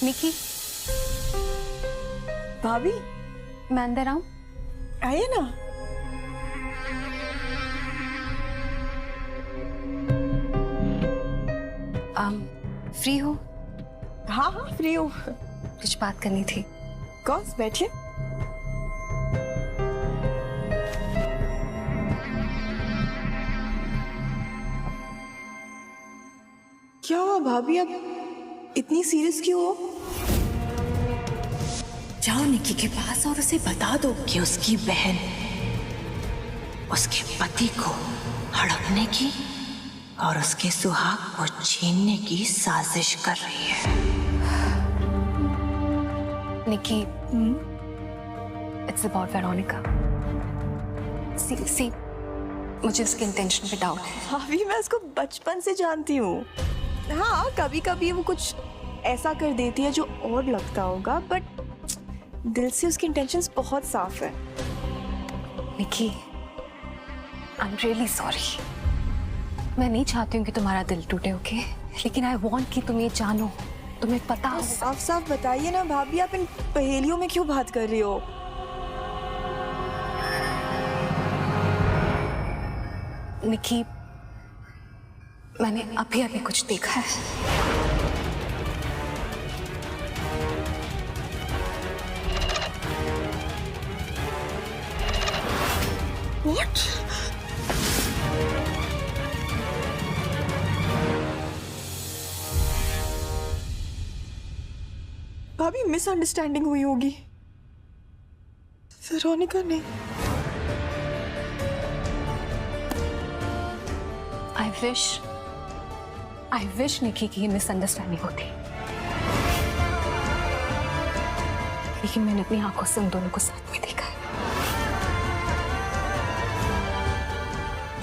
निकी, भाभी मैं अंदर आऊं? आइए ना। फ्री हो? हाँ हाँ फ्री हूँ। कुछ बात करनी थी। कौन बैठिए। क्या हुआ भाभी, अब इतनी सीरियस क्यों हो? जाओ निकी के पास और उसे बता दो कि उसकी बहन उसके पति को हड़पने की और उसके सुहाग को छीनने की साजिश कर रही है। निकी, इट्स अबाउट वेरोनिका। सी, मुझे उसके इंटेंशन पे डाउट है। भाभी मैं उसको बचपन से जानती हूँ। हाँ कभी कभी वो कुछ ऐसा कर देती है जो और लगता होगा, बट दिल से उसकी इंटेंशंस बहुत साफ है। निकी, आई एम रियली सॉरी। मैं नहीं चाहती हूँ कि तुम्हारा दिल टूटे, ओके? लेकिन आई वांट कि तुम ये जानो, तुम्हें पता हो। साफ साफ बताइए ना भाभी, आप इन पहेलियों में क्यों बात कर रही हो? निकी, मैंने अभी अभी कुछ देखा है। What? भाभी मिसअंडरस्टैंडिंग हुई होगी। वेरोनिका ने। आई विश निकी की ये मिसअंडरस्टैंडिंग होती, लेकिन मैंने अपनी आंखों से उन दोनों को साथ में देखा है।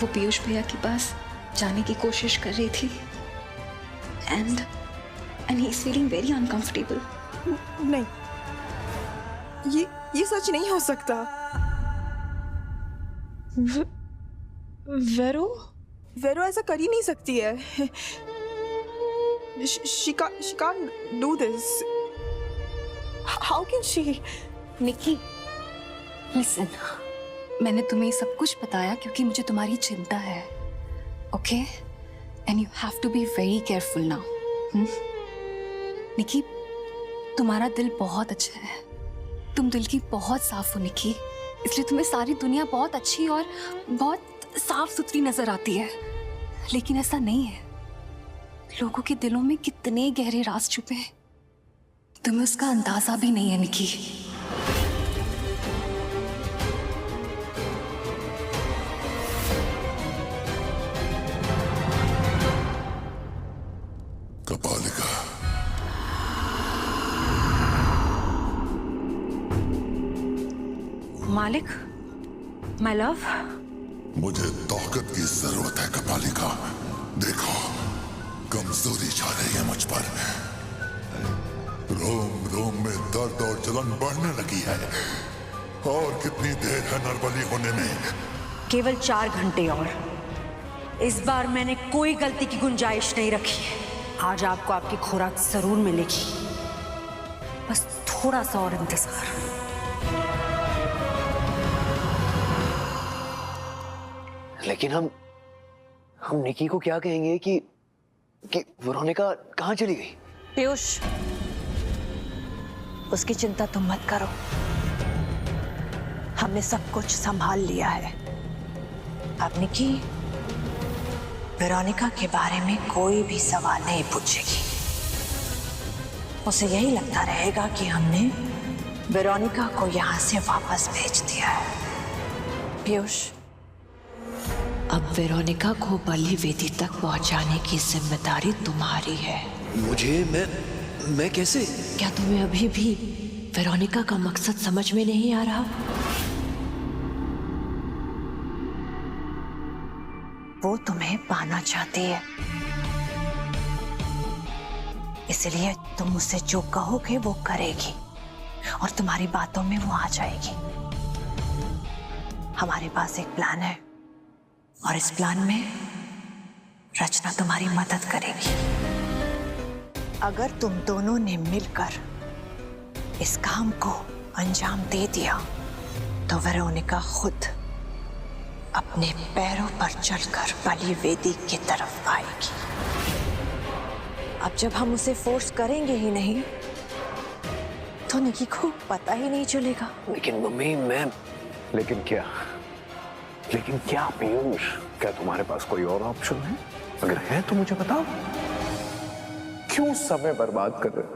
वो पीयूष भैया के पास जाने की कोशिश कर रही थी and he is feeling very uncomfortable. नहीं, ये सच नहीं हो सकता। वेरो ऐसा कर ही नहीं सकती है। She can't do this. How can she? Nikki, listen, मैंने तुम्हें सब कुछ बताया क्योंकि मुझे तुम्हारी चिंता है, okay? And you have to be very careful now. Nikki, तुम्हारा दिल बहुत अच्छा है, तुम दिल की बहुत साफ हो निकी, इसलिए तुम्हें सारी दुनिया बहुत अच्छी और बहुत साफ सुथरी नजर आती है, लेकिन ऐसा नहीं है। लोगों के दिलों में कितने गहरे राज छुपे हैं, तुम्हें उसका अंदाजा भी नहीं है निकी। कपालिका, मालिक, माय लव, मुझे ताकत की जरूरत है कपालिका। देखो, कमजोरी छा रही है मुझ पर। रोम रोम में दर्द और जलन बढ़ने लगी है। और कितनी देर है नरबली होने में? केवल 4 घंटे और। इस बार मैंने कोई गलती की गुंजाइश नहीं रखी है। आज आपको आपकी खुराक जरूर मिलेगी, बस थोड़ा सा और इंतजार। लेकिन हम निकी को क्या कहेंगे कि वेरोनिका कहाँ चली गई? पीयूष, उसकी चिंता तुम मत करो, हमने सब कुछ संभाल लिया है। अब निकी वेरोनिका के बारे में कोई भी सवाल नहीं पूछेगी। उसे यही लगता रहेगा कि हमने वेरोनिका को यहां से वापस भेज दिया है। पीयूष, अब वेरोनिका को बलि वेदी तक पहुंचाने की जिम्मेदारी तुम्हारी है। मुझे? मैं कैसे? क्या तुम्हें अभी भी वेरोनिका का मकसद समझ में नहीं आ रहा? वो तुम्हें पाना चाहती है, इसलिए तुम उसे जो कहोगे वो करेगी और तुम्हारी बातों में वो आ जाएगी। हमारे पास एक प्लान है और इस प्लान में रचना तुम्हारी मदद करेगी। अगर तुम दोनों ने मिलकर इस काम को अंजाम दे दिया तो वेरोनिका खुद अपने पैरों पर चलकर बलि वेदी की तरफ आएगी। अब जब हम उसे फोर्स करेंगे ही नहीं तो निकी को पता ही नहीं चलेगा। लेकिन मम्मी मैं लेकिन क्या पीयूष, क्या तुम्हारे पास कोई और ऑप्शन है? अगर है तो मुझे बताओ। क्यों समय बर्बाद कर रहे हो?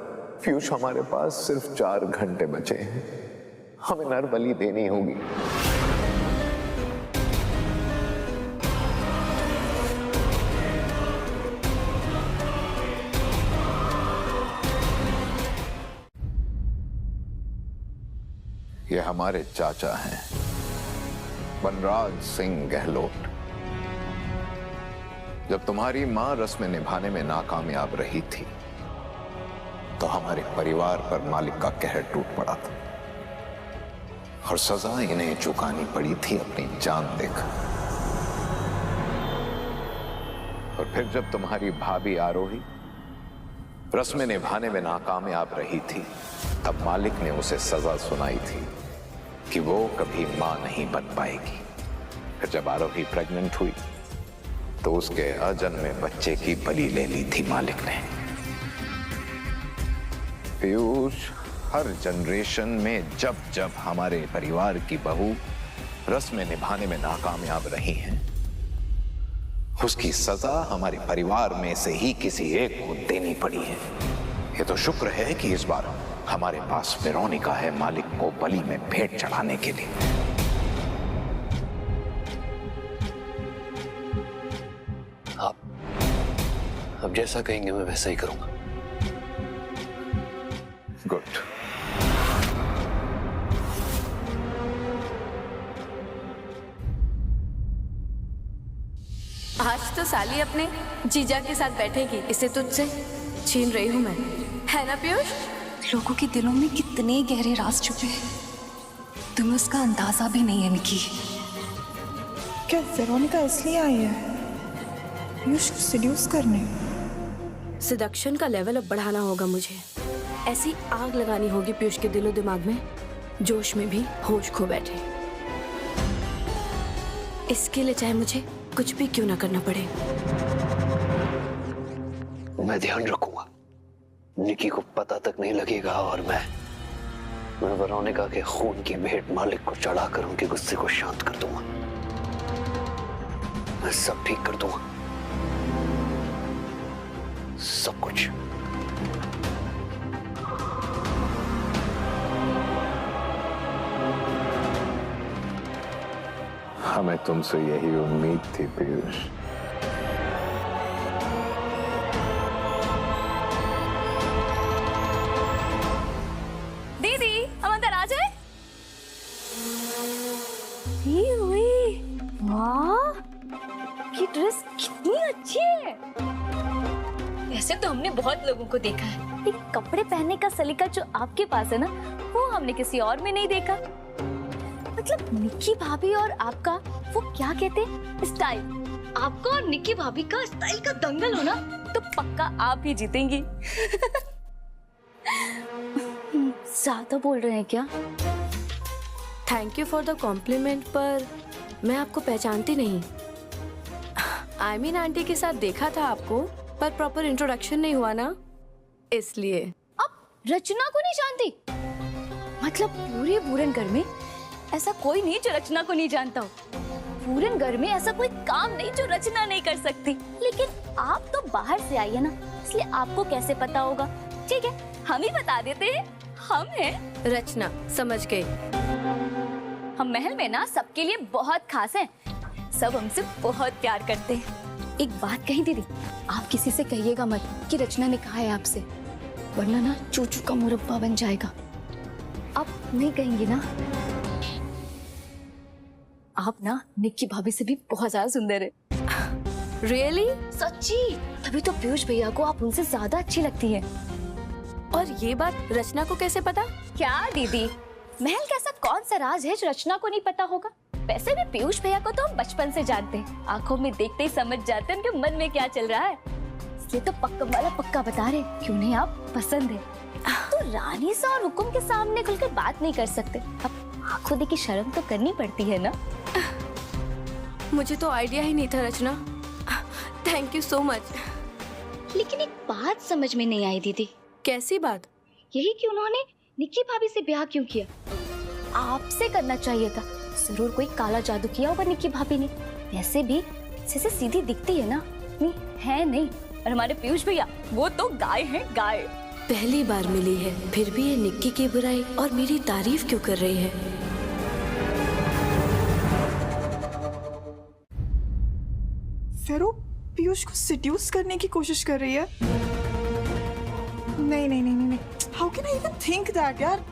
पीयूष, हमारे पास सिर्फ 4 घंटे बचे हैं, हमें नर बलि देनी होगी। ये हमारे चाचा हैं, वनराज सिंह गहलोत। जब तुम्हारी मां रस्म निभाने में नाकामयाब रही थी तो हमारे परिवार पर मालिक का कहर टूट पड़ा था और सजा इन्हें चुकानी पड़ी थी अपनी जान देकर। और फिर जब तुम्हारी भाभी आरोही रस्म निभाने में नाकामयाब रही थी तब मालिक ने उसे सजा सुनाई थी कि वो कभी मां नहीं बन पाएगी। फिर जब आरोही प्रेग्नेंट हुई तो उसके अजन्मे बच्चे की बलि ले ली थी मालिक ने। पीयूष, हर जनरेशन में जब जब हमारे परिवार की बहू रस्म निभाने में नाकामयाब रही हैं, उसकी सजा हमारे परिवार में से ही किसी एक को देनी पड़ी है। ये तो शुक्र है कि इस बार हमारे पास वेरोनिका है मालिक को बलि में भेंट चढ़ाने के लिए। आप जैसा कहेंगे मैं वैसा ही करूंगा। गुड। आज तो साली अपने जीजा के साथ बैठेगी, इसे तुझसे छीन रही हूं मैं, है ना पीयूष? लोगों के दिलों में कितने गहरे राज छुपे हैं, तुम्हें उसका अंदाजा भी नहीं है निकी। क्या वेरोनिका इसलिए आई है पीयूष को सेड्यूस करने? सिडक्शन का लेवल अब बढ़ाना होगा मुझे। ऐसी आग लगानी होगी पीयूष के दिलो दिमाग में, जोश में भी होश खो बैठे। इसके लिए चाहे मुझे कुछ भी क्यों ना करना पड़े। मैं ध्यान रखूंगा, निकी को पता तक नहीं लगेगा और मैं वेरोनिका के खून की भेंट मालिक को चढ़ाकर उनके गुस्से को शांत कर दूंगा। मैं सब ठीक कर दूंगा, सब कुछ। हमें तुमसे यही उम्मीद थी पीयूष। दीदी, हम अंदर आ जाए? वाह, ये ड्रेस कितनी अच्छी है। वैसे तो हमने बहुत लोगों को देखा है, एक कपड़े पहनने का सलीका जो आपके पास है ना, वो हमने किसी और में नहीं देखा। मतलब निक्की भाभी और आपका वो क्या कहते हैं, स्टाइल। आपका और निक्की भाभी का स्टाइल का दंगल हो ना, तो पक्का आप ही जीतेंगी। ज्यादा बोल रहे हैं क्या? Thank you for the compliment, पर मैं आपको पहचानती नहीं। I mean, आंटी के साथ देखा था आपको, पर प्रॉपर इंट्रोडक्शन नहीं हुआ ना, इसलिए। अब रचना को नहीं जानती? मतलब पूरे पूरनगढ़ में ऐसा कोई नहीं जो रचना को नहीं जानता हो। पूरनगढ़ में ऐसा कोई काम नहीं जो रचना नहीं कर सकती। लेकिन आप तो बाहर से आई है ना, इसलिए आपको कैसे पता होगा। ठीक है, हम ही बता देते हैं, हम हैं रचना, समझ गए? हम महल में ना सबके लिए बहुत खास हैं, सब हमसे बहुत प्यार करते हैं। एक बात कही दीदी, आप किसी से कहिएगा मत कि रचना ने कहा है आपसे, वरना ना चूचू का मुरब्बा बन जाएगा। आप नहीं कहेंगी ना? आप ना निक्की भाभी से भी बहुत ज्यादा सुंदर है। रियली? सच्ची? तभी तो पीयूष भैया को आप उनसे ज्यादा अच्छी लगती हैं। और ये बात रचना को कैसे पता? क्या दीदी, महल का ऐसा कौन सा राज है जो रचना को नहीं पता होगा? वैसे भी पीयूष भैया को तो हम बचपन से जानते हैं, आंखों में देखते ही समझ जाते हैं उनके मन में क्या चल रहा है। ये तो पक्का वाला पक्का बता रहे, क्यों नहीं आप पसंद है। तो रानी सा और हुकुम के सामने खुलकर बात नहीं कर सकते, अब आंखों देखी शर्म तो करनी पड़ती है ना। मुझे तो आइडिया ही नहीं था रचना, थैंक यू सो मच। लेकिन एक बात समझ में नहीं आई दीदी। कैसी बात? यही कि उन्होंने निक्की भाभी से ब्याह क्यों किया? आपसे करना चाहिए था। जरूर कोई काला जादू किया होगा निक्की भाभी ने। वैसे भी से सीधी दिखती है ना, नहीं है नहीं। और हमारे पीयूष भैया वो तो गाय हैं गाय। पहली बार मिली है, फिर भी ये निक्की की बुराई और मेरी तारीफ क्यों कर रही है? फेरो पीयूष को सिड्यूस करने की कोशिश कर रही है। नहीं नहीं नहीं नहीं, how can I even think that यार,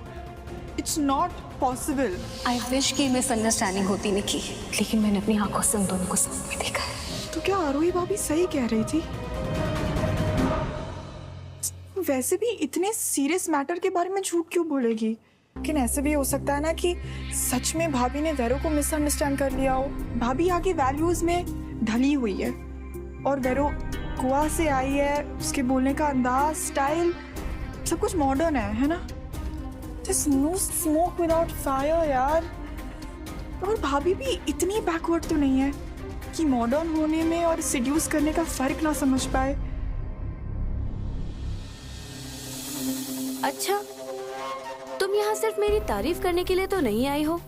it's not possible. I wish कि मिसअंडरस्टैंडिंग होती निकी, लेकिन मैंने अपनी आंखों से उन दोनों को साथ में देखा है। तो क्या आरोही भाभी सही कह रही थी? वैसे भी इतने सीरियस मैटर के बारे में झूठ क्यों बोलेगी? लेकिन ऐसे भी हो सकता है ना कि सच में भाभी ने वैरो को मिसअंडरस्टैंड कर लिया हो। भाभी आगे वैल्यूज में ढली हुई है और वैरो गोवा से आई है, उसके बोलने का अंदाज, स्टाइल सब कुछ मॉडर्न है ना? There's no smoke without fire यार। और भाभी भी इतनी बैकवर्ड तो नहीं है कि मॉडर्न होने में और सिड्यूस करने का फर्क ना समझ पाए। अच्छा, तुम यहाँ सिर्फ मेरी तारीफ करने के लिए तो नहीं आई हो?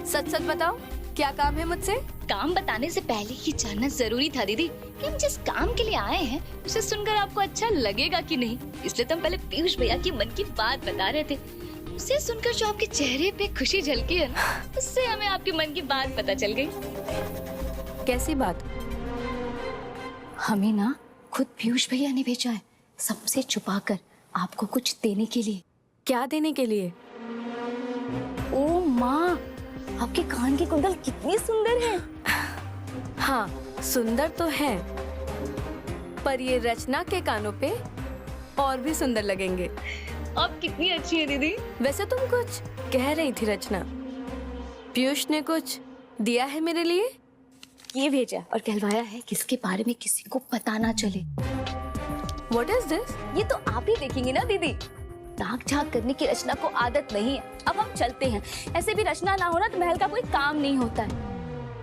सच सच बताओ, क्या काम है मुझसे? काम बताने से पहले ये जानना जरूरी था दीदी कि हम जिस काम के लिए आए हैं उसे सुनकर आपको अच्छा लगेगा कि नहीं। इसलिए तो हम पहले पीयूष भैया की मन की बात बता रहे थे। उसे सुनकर जो आपके चेहरे पे खुशी झलकी है ना, उससे हमें आपके मन की बात पता चल गई। कैसी बात? हमें ना खुद पीयूष भैया ने भेजा है, सबसे छुपाकर आपको कुछ देने के लिए। क्या देने के लिए? ओ माँ, आपके कान की कुंडल कितनी सुंदर है। हाँ, सुंदर तो है, पर ये रचना के कानों पे और भी सुंदर लगेंगे। आप कितनी अच्छी है दीदी। वैसे तुम कुछ कह रही थी रचना, पीयूष ने कुछ दिया है मेरे लिए? ये भेजा और कहलवाया है कि इसके बारे में किसी को पता ना चले। What is this? ये तो आप ही देखेंगी ना दीदी। ताक झाक करने की रचना को आदत नहीं है। अब हम चलते हैं। ऐसे भी रचना ना होना तो महल का कोई काम नहीं होता है।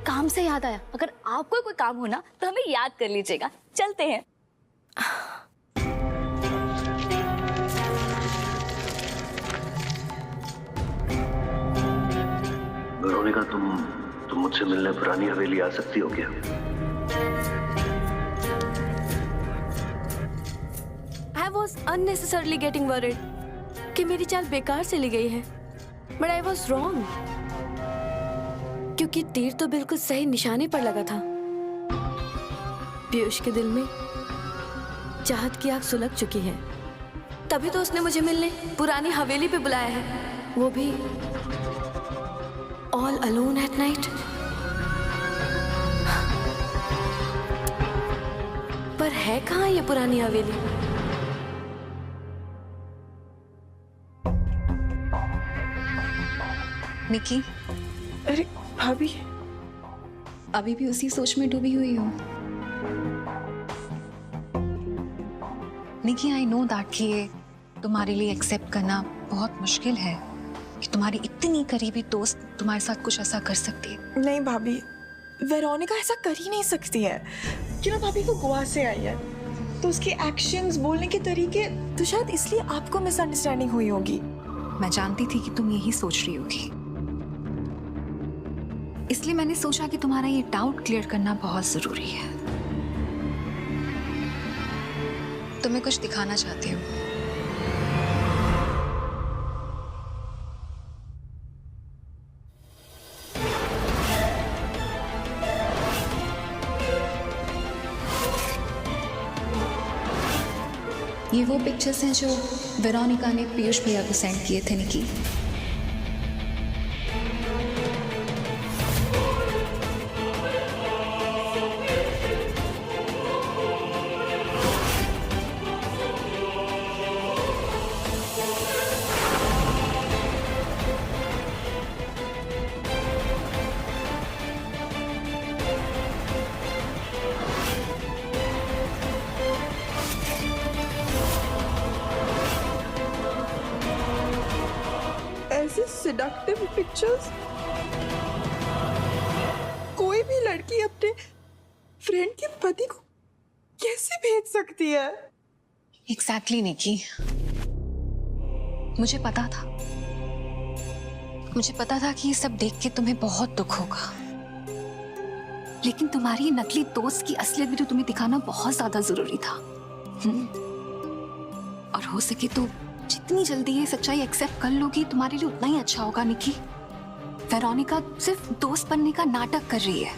काम से याद आया, अगर आपको कोई काम होना तो हमें याद कर लीजिएगा। चलते हैं। वेरोनिका, तुम मुझसे मिलने पुरानी हवेली आ सकती हो क्या? I was unnecessarily getting worried कि मेरी चाल बेकार चली गई है, but I was wrong, क्योंकि तीर तो बिल्कुल सही निशाने पर लगा था। पीयूष के दिल में चाहत की आग सुलग चुकी है, तभी तो उसने मुझे मिलने पुरानी हवेली पे बुलाया है, वो भी all alone at night। पर है कहाँ ये पुरानी हवेली? निकी, अरे भाभी, अभी भी उसी सोच में डूबी हुई हो? निकी, आई नो दैट कि ये तुम्हारे लिए एक्सेप्ट करना बहुत मुश्किल है कि तुम्हारी इतनी करीबी दोस्त तुम्हारे साथ कुछ ऐसा कर सकती है। नहीं भाभी, वेरोनिका ऐसा कर ही नहीं सकती है। क्यों ना भाभी, वो गोवा से आई है तो उसके एक्शंस, बोलने के तरीके, तो शायद इसलिए आपको मिसअंडरस्टैंडिंग हुई होगी। मैं जानती थी कि तुम यही सोच रही होगी, इसलिए मैंने सोचा कि तुम्हारा ये डाउट क्लियर करना बहुत जरूरी है। तुम्हें कुछ दिखाना चाहती हूँ। ये वो पिक्चर्स हैं जो वेरोनिका ने पीयूष भैया को सेंड किए थे निकी। seductive pictures? कोई भी लड़की अपने फ्रेंड के पति को कैसे भेज सकती है? एग्जैक्टली निकी, मुझे पता था। मुझे पता था कि ये सब देख के तुम्हें बहुत दुख होगा, लेकिन तुम्हारी नकली दोस्त की असलियत भी तो तुम्हें दिखाना बहुत ज्यादा जरूरी था। और हो सके तो जितनी जल्दी ये सच्चाई एक्सेप्ट कर लोगी तुम्हारे लिए उतना ही अच्छा होगा निकी। वेरोनिका सिर्फ दोस्त बनने का नाटक कर रही है,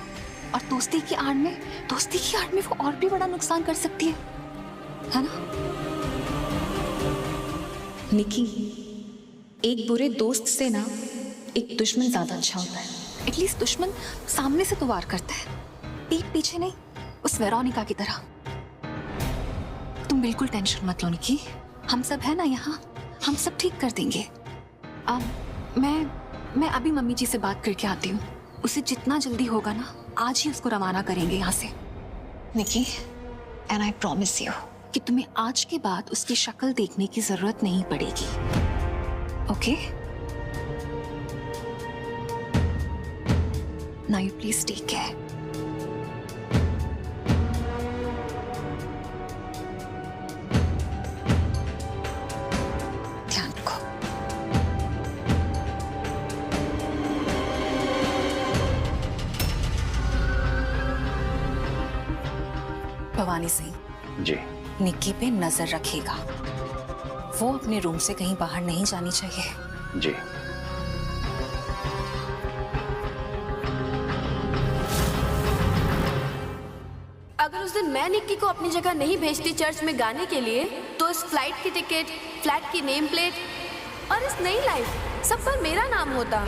और दोस्ती की आड़ में वो और भी बड़ा नुकसान कर सकती है ना? निकी, एक बुरे दोस्त से ना एक दुश्मन ज्यादा अच्छा होता है। एटलीस्ट दुश्मन सामने से तो वार करता है, पीठ पीछे नहीं, उस वेरोनिका की तरह। तुम बिल्कुल टेंशन मत लो निकी, हम सब है ना यहाँ, हम सब ठीक कर देंगे। मैं अभी मम्मी जी से बात करके आती हूँ। उसे जितना जल्दी होगा ना, आज ही उसको रवाना करेंगे यहाँ से। निकी, एंड आई प्रॉमिस यू कि तुम्हें आज के बाद उसकी शक्ल देखने की जरूरत नहीं पड़ेगी। Okay? Now you please take care. ध्यान रखो। भवानी सिंह जी। निक्की पे नजर रखेगा, वो अपने रूम से कहीं बाहर नहीं जानी चाहिए। जी। अगर उस दिन मैं निक्की को अपनी जगह नहीं भेजती चर्च में गाने के लिए, तो इस फ्लाइट की टिकट, फ्लैट की नेम प्लेट और इस नई लाइफ सब पर मेरा नाम होता।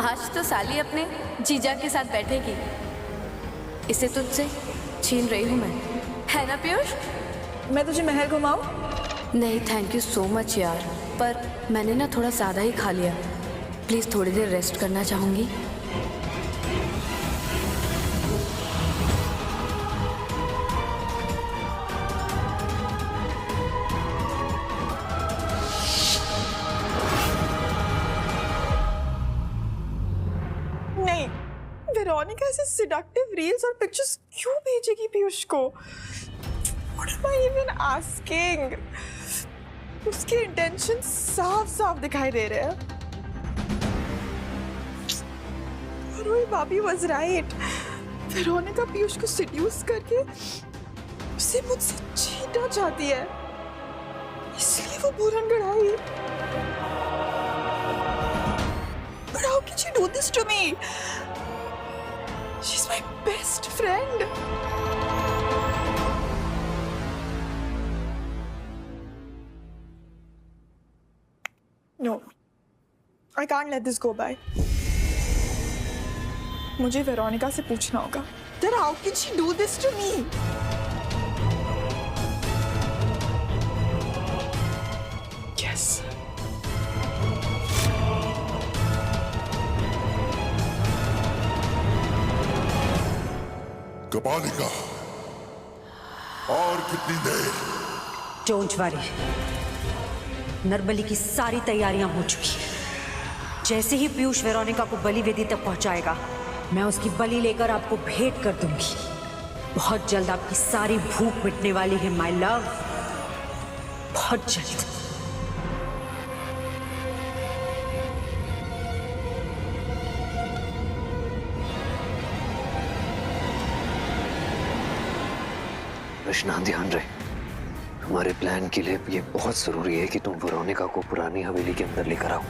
आज तो साली अपने जीजा के साथ बैठेगी, इसे तुझसे छीन रही हूँ मैं, है ना पीयूष? मैं तुझे महल घुमाऊं? नहीं थैंक यू सो मच यार, पर मैंने ना थोड़ा ज़्यादा ही खा लिया। प्लीज़ थोड़ी देर रेस्ट करना चाहूँगी। नहीं, वेरोनिका ऐसे seductive reels और पिक्चर्स क्यों भेजेगी पीयूष को? What am I even asking? उसके इंटेंशन साफ साफ दिखाई दे रहे हैं। और वही भाभी was right. वेरोनिका पीयूष को seduce करके उसे मुझसे छीनना चाहती है, इसलिए वो बुरन गड़ाई। But how can she do this to me? She's my best friend. No, I can't let this go by. मुझे वेरोनिका से पूछना होगा that how can she do this to me? Yes. Kapalika, और कितनी देर? डोंट वरी, नरबली की सारी तैयारियां हो चुकी हैं। जैसे ही पीयूष वेरोनिका को बलि वेदी तक पहुंचाएगा, मैं उसकी बलि लेकर आपको भेंट कर दूंगी। बहुत जल्द आपकी सारी भूख मिटने वाली है माय लव, बहुत जल्द। कृष्णा, ध्यान रहे, हमारे प्लान के लिए ये बहुत जरूरी है कि तुम वेरोनिका को पुरानी हवेली के अंदर लेकर आओ,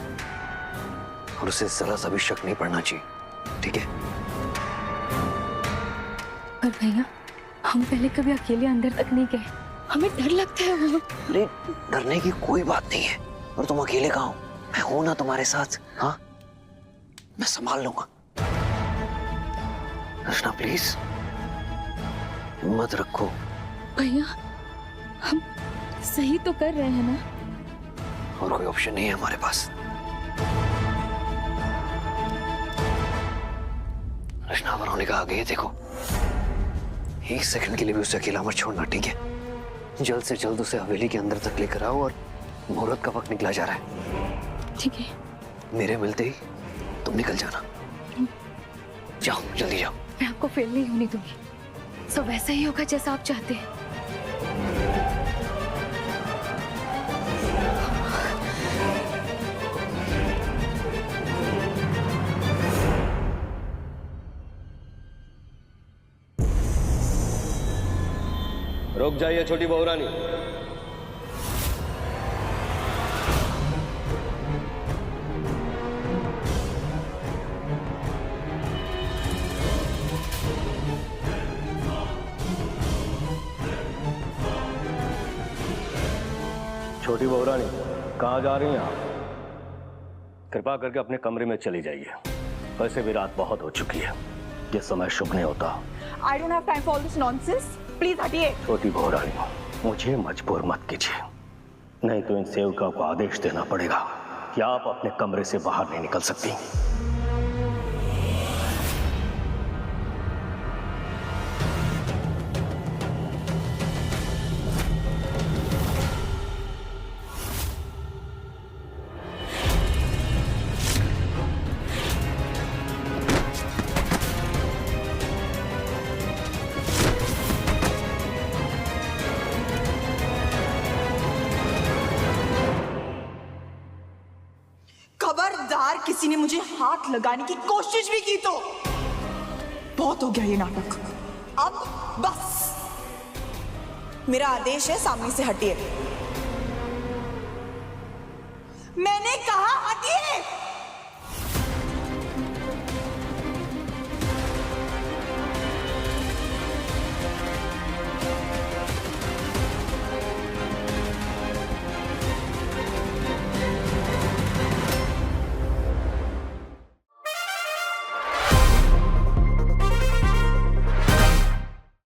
और उसे जरा सा भी शक नहीं पड़ना चाहिए, ठीक है? पर भैया, हम पहले कभी अकेले अंदर तक नहीं गए, हमें डर लगता है वहाँ। अरे डरने की कोई बात नहीं है, और तुम अकेले कहाँ हो? मैं हूं ना तुम्हारे साथ। हाँ, मैं संभाल लूंगा। कृष्णा प्लीज हिम्मत रखो। भैया, हम सही तो कर रहे हैं ना? और कोई ऑप्शन नहीं है हमारे पास। कृष्णा, वेरोनिका आ गई है, देखो। एक सेकंड के लिए भी उसे अकेला मत छोड़ना, ठीक है? जल्द से जल्द उसे हवेली के अंदर तक लेकर आओ, और मुहूर्त का वक्त निकला जा रहा है। ठीक है। मेरे मिलते ही तुम निकल जाना। जाओ, जल्दी जाओ। मैं आपको फेल नहीं होने दूंगी। सब वैसा ही होगा जैसा आप चाहते हैं। रुक जाइए छोटी बहुरानी। छोटी बहुरानी, कहाँ जा रही हैं आप? कृपा करके अपने कमरे में चली जाइए। वैसे भी रात बहुत हो चुकी है, ये समय शुभ नहीं होता। I don't have time for all this nonsense. Please हटिए। छोटी बहुरानी, मुझे मजबूर मत कीजिए, नहीं तो इन सेवकों को आदेश देना पड़ेगा कि आप अपने कमरे से बाहर नहीं निकल सकती। खबरदार किसी ने मुझे हाथ लगाने की कोशिश भी की तो बहुत हो गया ये नाटक। अब बस, मेरा आदेश है, सामने से हटिए। मैंने कहा